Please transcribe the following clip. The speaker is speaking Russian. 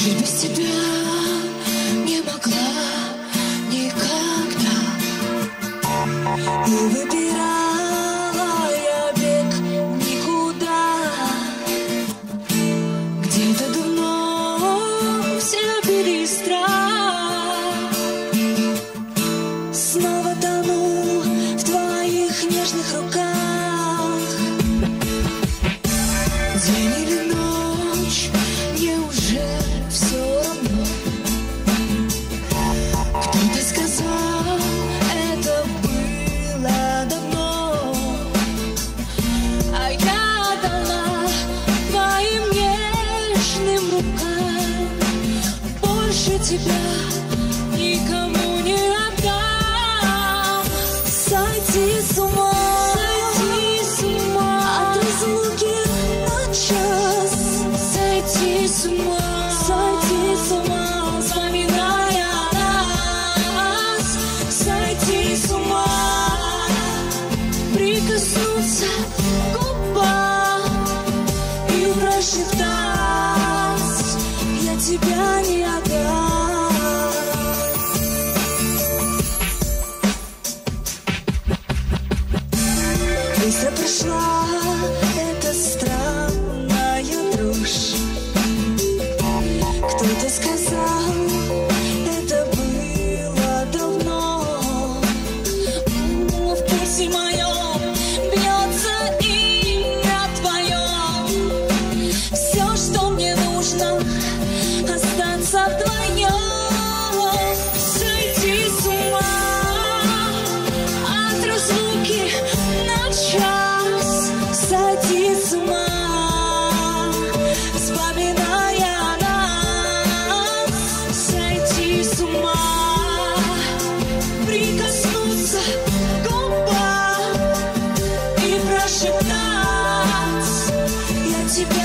Жить без тебя не могла никогда. И выбирала я бег никуда. Где-то давно все били страх. Снова тону в твоих нежных руках. День или ночь, мне уже все равно. Кто-то сказал, это было давно, а я дала твоим нежным рукам. Больше тебя никому не отдам. Сойти с ума от разлуки на час. Сойти с ума, вспоминая нас. Сойти с ума, прикоснуться к губам и прошептать: я тебя не отдам. Быстро прошла эта странная дрожь. Кто-то сказал, это было давно. В пульсе моем бьется имя твое. Все, что мне нужно, остаться вдвоем. Сойти с ума от разлуки на час. Сойти с ума, вспоминая нас. Сойти с ума, прикоснуться к губам и прошептать: я тебя